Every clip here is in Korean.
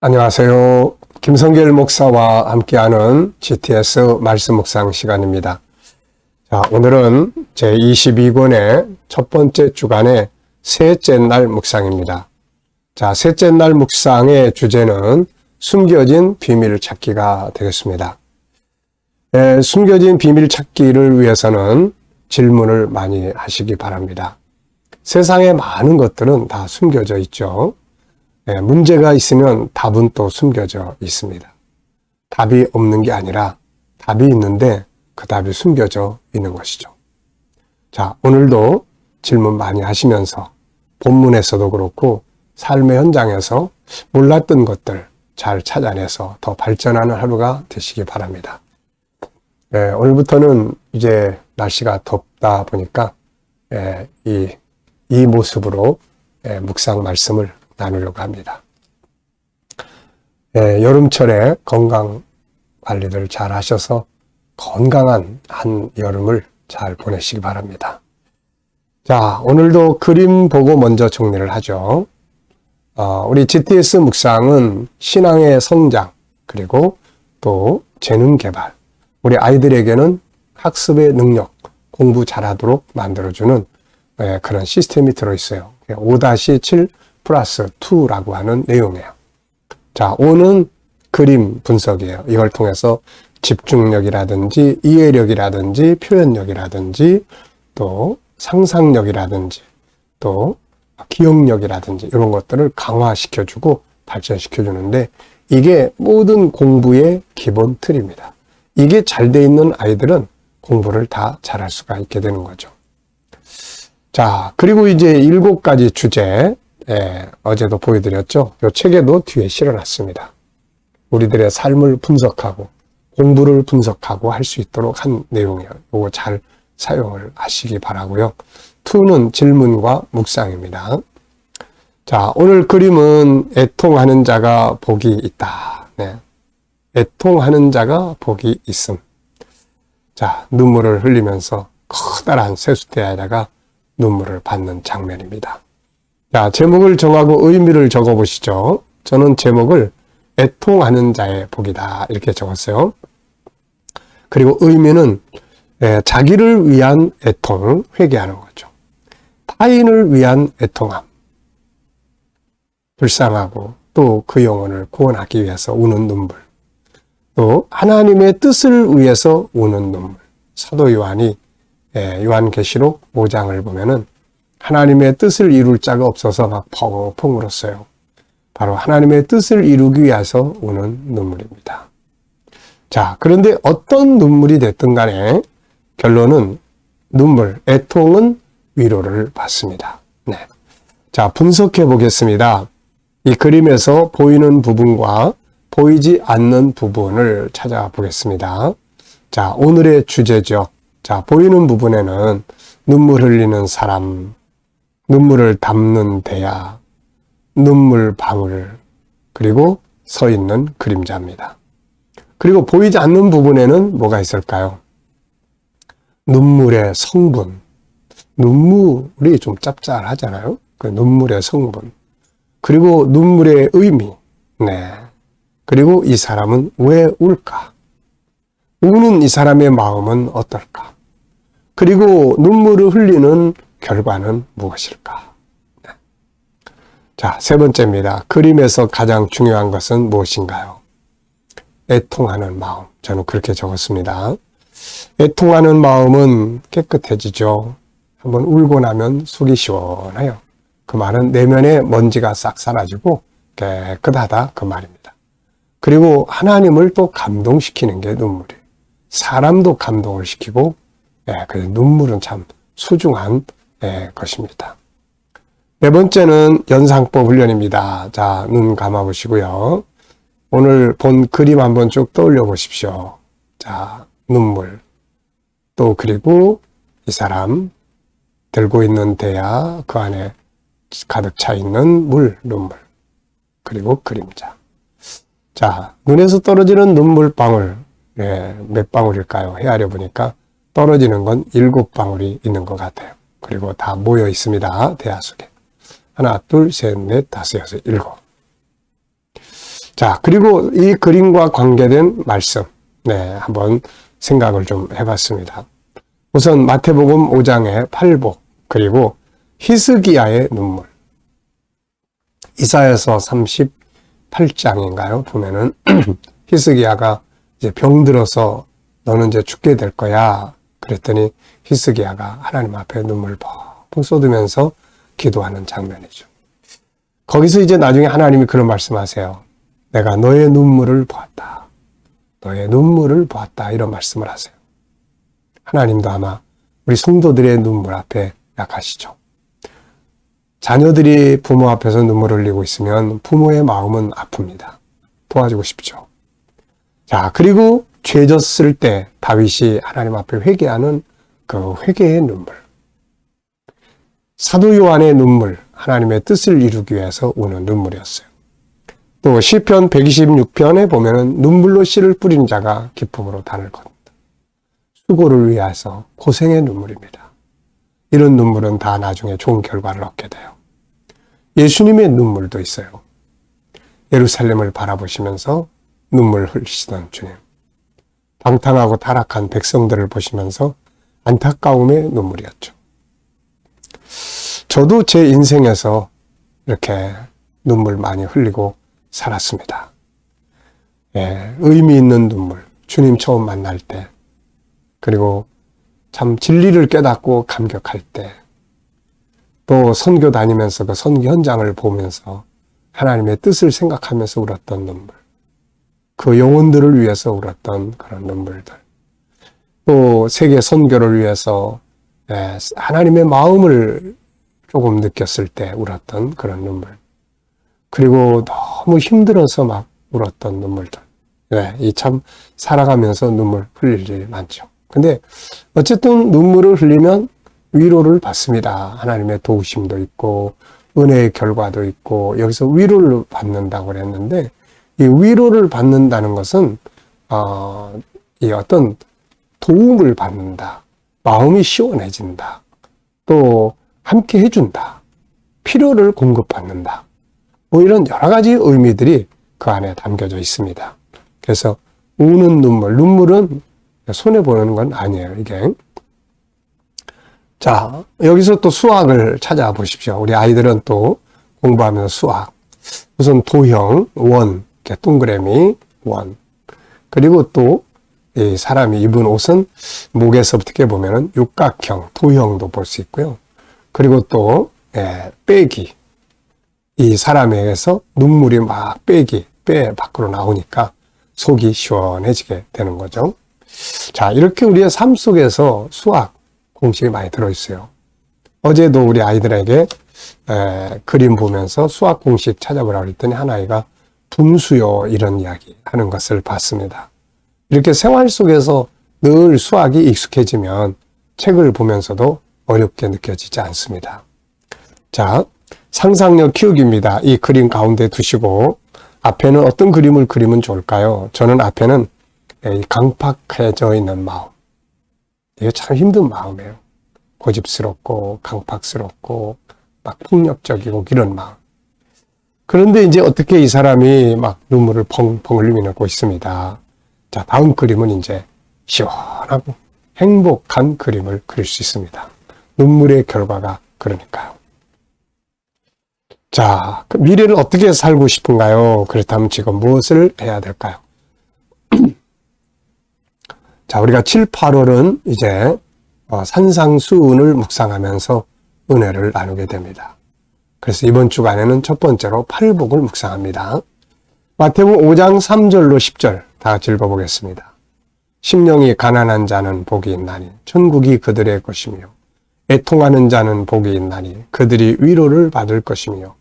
안녕하세요. 김성결 목사와 함께하는 GTS 말씀 묵상 시간입니다. 자, 오늘은 제22권의 첫 번째 주간의 셋째 날 묵상입니다. 자, 셋째 날 묵상의 주제는 숨겨진 비밀 찾기가 되겠습니다. 숨겨진 비밀 찾기를 위해서는 질문을 많이 하시기 바랍니다. 세상에 많은 것들은 다 숨겨져 있죠. 문제가 있으면 답은 또 숨겨져 있습니다. 답이 없는 게 아니라 답이 있는데 그 답이 숨겨져 있는 것이죠. 자, 오늘도 질문 많이 하시면서 본문에서도 그렇고 삶의 현장에서 몰랐던 것들 잘 찾아내서 더 발전하는 하루가 되시기 바랍니다. 오늘부터는 이제 날씨가 덥다 보니까 이 모습으로 묵상 말씀을 나누려고 합니다. 여름철에 건강 관리를 잘 하셔서 건강한 한 여름을 잘 보내시기 바랍니다. 자, 오늘도 그림 보고 먼저 정리를 하죠. 우리 GTS 묵상은 신앙의 성장, 그리고 또 재능 개발, 우리 아이들에게는 학습의 능력, 공부 잘하도록 만들어주는 그런 시스템이 들어있어요. 5-7 플러스 2라고 하는 내용이에요. 자, 5는 그림 분석이에요. 이걸 통해서 집중력이라든지 이해력이라든지 표현력이라든지 또 상상력이라든지 또 기억력이라든지 이런 것들을 강화시켜주고 발전시켜주는데 이게 모든 공부의 기본 틀입니다. 이게 잘 돼 있는 아이들은 공부를 다 잘할 수가 있게 되는 거죠. 자, 그리고 이제 7가지 주제, 어제도 보여드렸죠. 이 책에도 뒤에 실어놨습니다. 우리들의 삶을 분석하고 공부를 분석하고 할 수 있도록 한 내용이에요. 이거 잘 사용을 하시기 바라고요. 2는 질문과 묵상입니다. 자, 오늘 그림은 애통하는 자가 복이 있다. 애통하는 자가 복이 있음. 자, 눈물을 흘리면서 커다란 세숫대에다가 눈물을 받는 장면입니다. 자, 제목을 정하고 의미를 적어보시죠. 저는 제목을 애통하는 자의 복이다 이렇게 적었어요. 그리고 의미는 자기를 위한 애통, 회개하는 거죠. 타인을 위한 애통함, 불쌍하고 또 그 영혼을 구원하기 위해서 우는 눈물, 또 하나님의 뜻을 위해서 우는 눈물. 사도 요한이 요한계시록 5장을 보면은 하나님의 뜻을 이룰 자가 없어서 막 펑펑 울었어요. 바로 하나님의 뜻을 이루기 위해서 우는 눈물입니다. 자, 그런데 어떤 눈물이 됐든 간에 결론은 눈물, 애통은 위로를 받습니다. 자, 분석해 보겠습니다. 이 그림에서 보이는 부분과 보이지 않는 부분을 찾아보겠습니다. 자, 오늘의 주제죠. 자, 보이는 부분에는 눈물 흘리는 사람, 눈물을 담는 대야, 눈물 방울, 그리고 서 있는 그림자입니다. 그리고 보이지 않는 부분에는 뭐가 있을까요? 눈물의 성분. 눈물이 좀 짭짤하잖아요. 그 눈물의 성분. 그리고 눈물의 의미. 그리고 이 사람은 왜 울까? 우는 이 사람의 마음은 어떨까? 그리고 눈물을 흘리는 결과는 무엇일까? 자, 세 번째입니다. 그림에서 가장 중요한 것은 무엇인가요? 애통하는 마음. 저는 그렇게 적었습니다. 애통하는 마음은 깨끗해지죠. 한번 울고 나면 속이 시원해요. 그 말은 내면의 먼지가 싹 사라지고 깨끗하다 그 말입니다. 그리고 하나님을 또 감동시키는 게 눈물이에요. 사람도 감동을 시키고 그래서 눈물은 참 소중한 것입니다. 네 번째는 연상법 훈련입니다. 자, 눈 감아보시고요. 오늘 본 그림 한번 쭉 떠올려 보십시오. 자, 눈물. 또 그리고 이 사람 들고 있는 대야, 그 안에 가득 차 있는 물, 눈물. 그리고 그림자. 자, 눈에서 떨어지는 눈물방울. 몇 방울일까요? 헤아려 보니까 떨어지는 건 7방울이 있는 것 같아요. 그리고 다 모여 있습니다. 대야 속에. 하나, 둘, 셋, 넷, 다섯, 여섯, 일곱. 자, 그리고 이 그림과 관계된 말씀, 한번 생각을 좀 해봤습니다. 우선 마태복음 5장의 팔복, 그리고 히스기야의 눈물. 이사야서 38장인가요? 보면은 히스기야가 이제 병들어서 너는 이제 죽게 될 거야. 그랬더니 히스기야가 하나님 앞에 눈물 펑펑 쏟으면서 기도하는 장면이죠. 거기서 이제 나중에 하나님이 그런 말씀하세요. 내가 너의 눈물을 보았다. 너의 눈물을 보았다. 이런 말씀을 하세요. 하나님도 아마 우리 성도들의 눈물 앞에 약하시죠. 자녀들이 부모 앞에서 눈물을 흘리고 있으면 부모의 마음은 아픕니다. 도와주고 싶죠. 자, 그리고 죄졌을 때 다윗이 하나님 앞에 회개하는 그 회개의 눈물. 사도 요한의 눈물, 하나님의 뜻을 이루기 위해서 우는 눈물이었어요. 또 시편 126편에 보면은 눈물로 씨를 뿌린 자가 기쁨으로 단을 건다. 수고를 위해서 고생의 눈물입니다. 이런 눈물은 다 나중에 좋은 결과를 얻게 돼요. 예수님의 눈물도 있어요. 예루살렘을 바라보시면서 눈물 흘리시던 주님. 방탕하고 타락한 백성들을 보시면서 안타까움의 눈물이었죠. 저도 제 인생에서 이렇게 눈물 많이 흘리고 살았습니다. 의미 있는 눈물. 주님 처음 만날 때, 그리고 참 진리를 깨닫고 감격할 때, 또 선교 다니면서 그 선교 현장을 보면서 하나님의 뜻을 생각하면서 울었던 눈물, 그 영혼들을 위해서 울었던 그런 눈물들, 또 세계 선교를 위해서 하나님의 마음을 조금 느꼈을 때 울었던 그런 눈물, 그리고 너무 힘들어서 막 울었던 눈물들. 이 참 살아가면서 눈물 흘릴 일이 많죠. 근데 어쨌든 눈물을 흘리면 위로를 받습니다. 하나님의 도우심도 있고 은혜의 결과도 있고, 여기서 위로를 받는다고 그랬는데, 이 위로를 받는다는 것은 이 어떤 도움을 받는다, 마음이 시원해진다, 또 함께 해준다, 필요를 공급받는다, 뭐 이런 여러 가지 의미들이 그 안에 담겨져 있습니다. 그래서 우는 눈물은 손해보는 건 아니에요, 이게. 자, 여기서 또 수학을 찾아보십시오. 우리 아이들은 또 공부하면서 수학. 우선 도형, 원, 이렇게 동그라미, 원. 그리고 또 이 사람이 입은 옷은 목에서부터 이렇게 보면은 육각형, 도형도 볼 수 있고요. 그리고 또 빼기. 이 사람에게서 눈물이 막 뼈 밖으로 나오니까 속이 시원해지게 되는 거죠. 자, 이렇게 우리의 삶 속에서 수학 공식이 많이 들어있어요. 어제도 우리 아이들에게 그림 보면서 수학 공식 찾아보라고 했더니 한 아이가 분수요 이런 이야기 하는 것을 봤습니다. 이렇게 생활 속에서 늘 수학이 익숙해지면 책을 보면서도 어렵게 느껴지지 않습니다. 자, 상상력 키우기입니다. 이 그림 가운데 두시고 앞에는 어떤 그림을 그리면 좋을까요? 저는 앞에는 강팍해져 있는 마음. 이게 참 힘든 마음이에요. 고집스럽고 강팍스럽고 막 폭력적이고 이런 마음. 그런데 이제 어떻게 이 사람이 막 눈물을 펑펑 흘리고 있습니다. 자, 다음 그림은 이제 시원하고 행복한 그림을 그릴 수 있습니다. 눈물의 결과가 그러니까요. 자, 그 미래를 어떻게 살고 싶은가요? 그렇다면 지금 무엇을 해야 될까요? 자, 우리가 7, 8월은 이제 산상수훈을 묵상하면서 은혜를 나누게 됩니다. 그래서 이번 주간에는 첫 번째로 팔복을 묵상합니다. 마태복음 5장 3절로 10절 다 같이 읽어보겠습니다. 심령이 가난한 자는 복이 있나니 천국이 그들의 것이며, 애통하는 자는 복이 있나니 그들이 위로를 받을 것이며,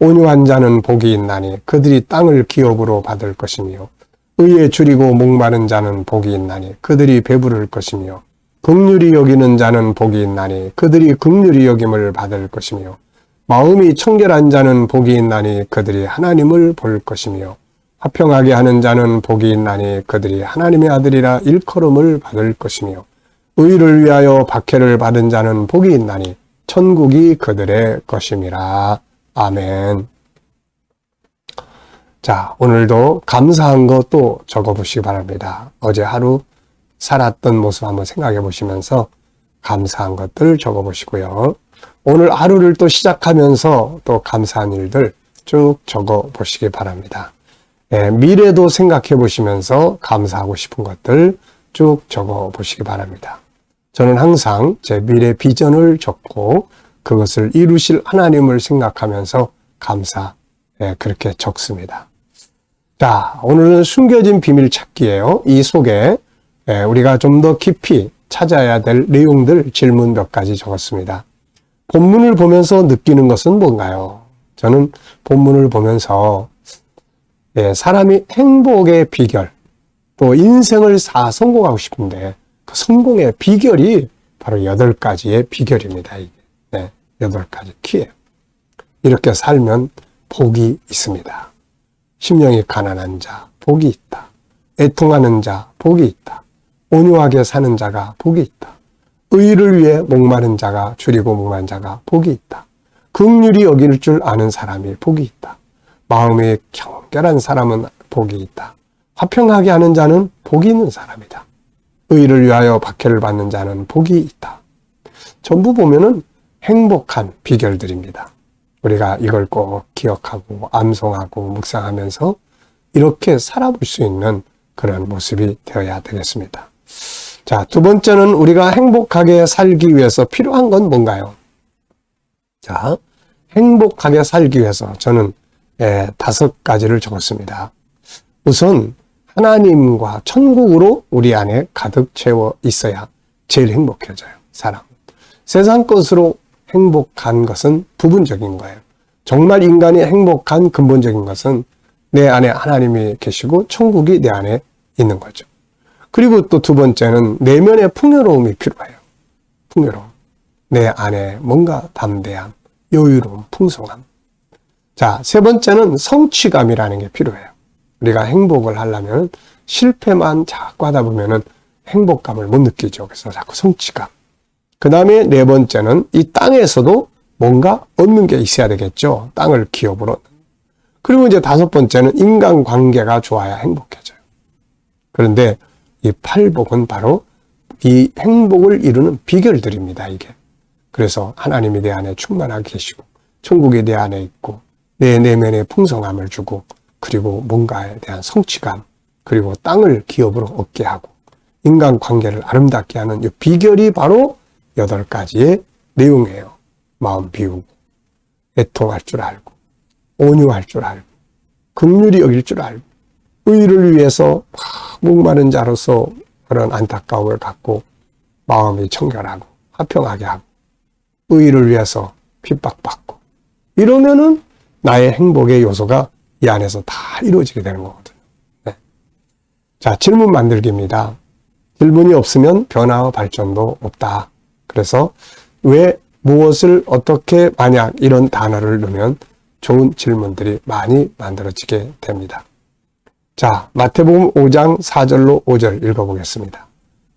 온유한 자는 복이 있나니 그들이 땅을 기업으로 받을 것이며, 의에 줄이고 목마른 자는 복이 있나니 그들이 배부를 것이며, 긍휼히 여기는 자는 복이 있나니 그들이 긍휼히 여김을 받을 것이며, 마음이 청결한 자는 복이 있나니 그들이 하나님을 볼 것이며, 화평하게 하는 자는 복이 있나니 그들이 하나님의 아들이라 일컬음을 받을 것이며, 의를 위하여 박해를 받은 자는 복이 있나니 천국이 그들의 것임이라. 아멘. 자, 오늘도 감사한 거 또 적어보시기 바랍니다. 어제 하루 살았던 모습 한번 생각해 보시면서 감사한 것들 적어보시고요. 오늘 하루를 또 시작하면서 또 감사한 일들 쭉 적어보시기 바랍니다. 미래도 생각해 보시면서 감사하고 싶은 것들 쭉 적어보시기 바랍니다. 저는 항상 제 미래 비전을 적고 그것을 이루실 하나님을 생각하면서 그렇게 적습니다. 자, 오늘은 숨겨진 비밀 찾기예요. 이 속에 우리가 좀 더 깊이 찾아야 될 내용들 질문 몇 가지 적었습니다. 본문을 보면서 느끼는 것은 뭔가요? 저는 본문을 보면서 사람이 행복의 비결, 또 인생을 성공하고 싶은데 그 성공의 비결이 바로 8가지의 비결입니다. 이게 8가지 키예요. 이렇게 살면 복이 있습니다. 심령이 가난한 자, 복이 있다. 애통하는 자, 복이 있다. 온유하게 사는 자가 복이 있다. 의를 위해 목마른 자가 줄이고 목마른 자가 복이 있다. 긍휼히 여길 줄 아는 사람이 복이 있다. 마음이 경결한 사람은 복이 있다. 화평하게 하는 자는 복이 있는 사람이다. 의를 위하여 박해를 받는 자는 복이 있다. 전부 보면은 행복한 비결들입니다. 우리가 이걸 꼭 기억하고 암송하고 묵상하면서 이렇게 살아볼 수 있는 그런 모습이 되어야 되겠습니다. 자, 두 번째는 우리가 행복하게 살기 위해서 필요한 건 뭔가요? 자, 행복하게 살기 위해서 저는 5가지를 적었습니다. 우선 하나님과 천국으로 우리 안에 가득 채워 있어야 제일 행복해져요. 사람. 세상 것으로 행복한 것은 부분적인 거예요. 정말 인간이 행복한 근본적인 것은 내 안에 하나님이 계시고 천국이 내 안에 있는 거죠. 그리고 또 두 번째는 내면의 풍요로움이 필요해요. 풍요로움. 내 안에 뭔가 담대함, 여유로움, 풍성함. 자, 세 번째는 성취감이라는 게 필요해요. 우리가 행복을 하려면 실패만 자꾸 하다 보면은 행복감을 못 느끼죠. 그래서 자꾸 성취감. 그 다음에 네 번째는 이 땅에서도 뭔가 얻는 게 있어야 되겠죠. 땅을 기업으로. 그리고 이제 5번째는 인간관계가 좋아야 행복해져요. 그런데 이 8복은 바로 이 행복을 이루는 비결들입니다. 이게. 그래서 하나님이 내 안에 충만하게 계시고 천국이 내 안에 있고 내 내면에 풍성함을 주고 그리고 뭔가에 대한 성취감 그리고 땅을 기업으로 얻게 하고 인간관계를 아름답게 하는 이 비결이 바로 8가지의 내용이에요. 마음 비우고 애통할 줄 알고 온유할 줄 알고 긍휼히 여길 줄 알고 의를 위해서 목마른 자로서 그런 안타까움을 갖고 마음이 청결하고 화평하게 하고 의를 위해서 핍박받고 이러면은 나의 행복의 요소가 이 안에서 다 이루어지게 되는 거거든요. 자, 질문 만들기입니다. 질문이 없으면 변화와 발전도 없다. 그래서 왜 무엇을 어떻게 만약 이런 단어를 넣으면 좋은 질문들이 많이 만들어지게 됩니다. 자, 마태복음 5장 4절로 5절 읽어보겠습니다.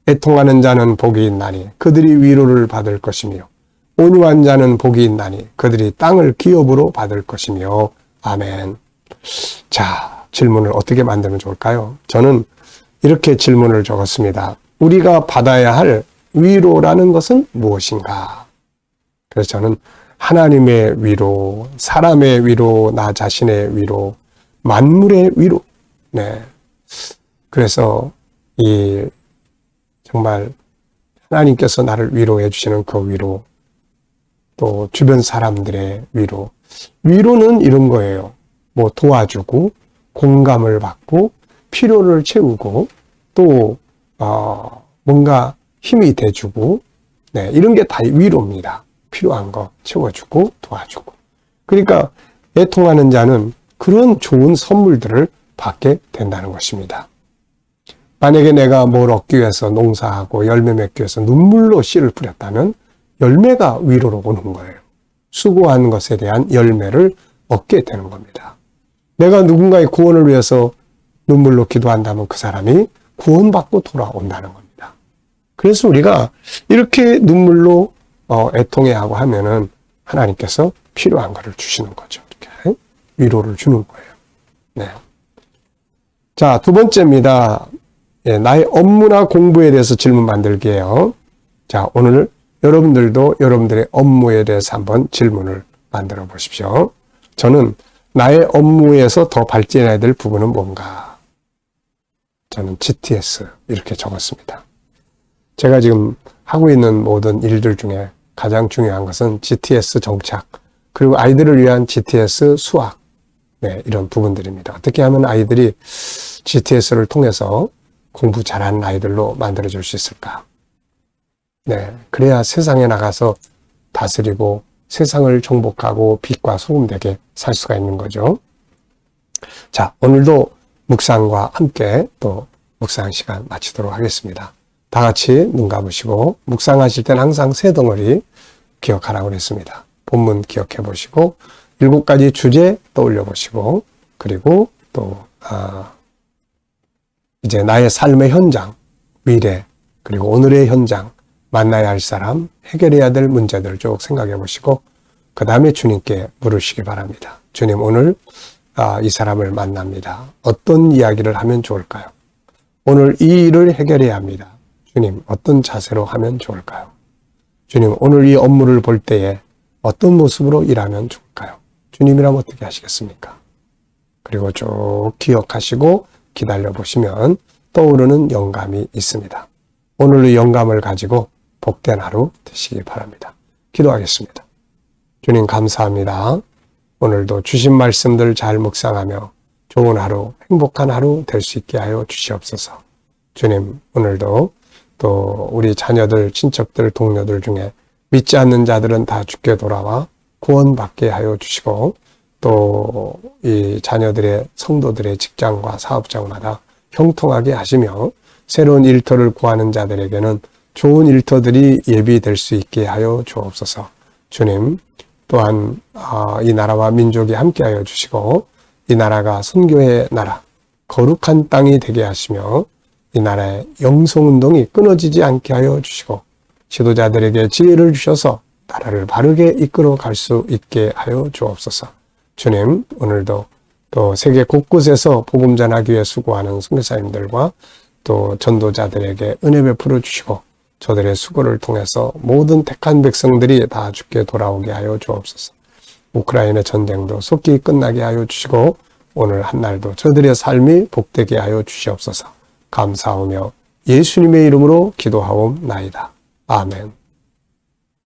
애통하는 자는 복이 있나니 그들이 위로를 받을 것이며 온유한 자는 복이 있나니 그들이 땅을 기업으로 받을 것이며 아멘. 자, 질문을 어떻게 만들면 좋을까요? 저는 이렇게 질문을 적었습니다. 우리가 받아야 할 위로라는 것은 무엇인가? 그래서 저는 하나님의 위로, 사람의 위로, 나 자신의 위로, 만물의 위로. 그래서 정말 하나님께서 나를 위로해 주시는 그 위로, 또 주변 사람들의 위로. 위로는 이런 거예요. 뭐 도와주고, 공감을 받고, 필요를 채우고, 또 뭔가 힘이 돼주고, 이런 게 다 위로입니다. 필요한 거 채워주고 도와주고. 그러니까 애통하는 자는 그런 좋은 선물들을 받게 된다는 것입니다. 만약에 내가 뭘 얻기 위해서 농사하고 열매 맺기 위해서 눈물로 씨를 뿌렸다면 열매가 위로로 오는 거예요. 수고한 것에 대한 열매를 얻게 되는 겁니다. 내가 누군가의 구원을 위해서 눈물로 기도한다면 그 사람이 구원받고 돌아온다는 겁니다. 그래서 우리가 이렇게 눈물로 애통해하고 하면은 하나님께서 필요한 것을 주시는 거죠. 이렇게 위로를 주는 거예요. 네. 자, 두 번째입니다. 예, 나의 업무나 공부에 대해서 질문 만들기예요. 자, 오늘 여러분들도 여러분들의 업무에 대해서 한번 질문을 만들어 보십시오. 저는 나의 업무에서 더 발전해야 될 부분은 뭔가? 저는 GTS 이렇게 적었습니다. 제가 지금 하고 있는 모든 일들 중에 가장 중요한 것은 GTS 정착, 그리고 아이들을 위한 GTS 수학, 네, 이런 부분들입니다. 어떻게 하면 아이들이 GTS를 통해서 공부 잘하는 아이들로 만들어줄 수 있을까? 네, 그래야 세상에 나가서 다스리고 세상을 정복하고 빛과 소금 되게 살 수가 있는 거죠. 자, 오늘도 묵상과 함께 또 묵상 시간 마치도록 하겠습니다. 다 같이 눈 감으시고 묵상하실 때는 항상 세 덩어리 기억하라고 그랬습니다. 본문 기억해 보시고 7가지 주제 떠올려 보시고 그리고 또 이제 나의 삶의 현장, 미래, 그리고 오늘의 현장, 만나야 할 사람, 해결해야 될 문제들을 쭉 생각해 보시고 그 다음에 주님께 물으시기 바랍니다. 주님, 오늘 이 사람을 만납니다. 어떤 이야기를 하면 좋을까요? 오늘 이 일을 해결해야 합니다. 주님, 어떤 자세로 하면 좋을까요? 주님, 오늘 이 업무를 볼 때에 어떤 모습으로 일하면 좋을까요? 주님이라면 어떻게 하시겠습니까? 그리고 쭉 기억하시고 기다려 보시면 떠오르는 영감이 있습니다. 오늘의 영감을 가지고 복된 하루 되시기 바랍니다. 기도하겠습니다. 주님, 감사합니다. 오늘도 주신 말씀들 잘 묵상하며 좋은 하루, 행복한 하루 될 수 있게 하여 주시옵소서. 주님, 오늘도 또 우리 자녀들, 친척들, 동료들 중에 믿지 않는 자들은 다 주께 돌아와 구원받게 하여 주시고 또 이 자녀들의 성도들의 직장과 사업장마다 형통하게 하시며 새로운 일터를 구하는 자들에게는 좋은 일터들이 예비될 수 있게 하여 주옵소서. 주님, 또한 이 나라와 민족이 함께하여 주시고 이 나라가 선교의 나라, 거룩한 땅이 되게 하시며 이 나라의 영성운동이 끊어지지 않게 하여 주시고 지도자들에게 지혜를 주셔서 나라를 바르게 이끌어 갈 수 있게 하여 주옵소서. 주님, 오늘도 또 세계 곳곳에서 복음 전하기 위해 수고하는 선교사님들과 또 전도자들에게 은혜 베풀어 주시고 저들의 수고를 통해서 모든 택한 백성들이 다 주께 돌아오게 하여 주옵소서. 우크라이나 전쟁도 속히 끝나게 하여 주시고 오늘 한날도 저들의 삶이 복되게 하여 주시옵소서. 감사하며 예수님의 이름으로 기도하옵나이다. 아멘.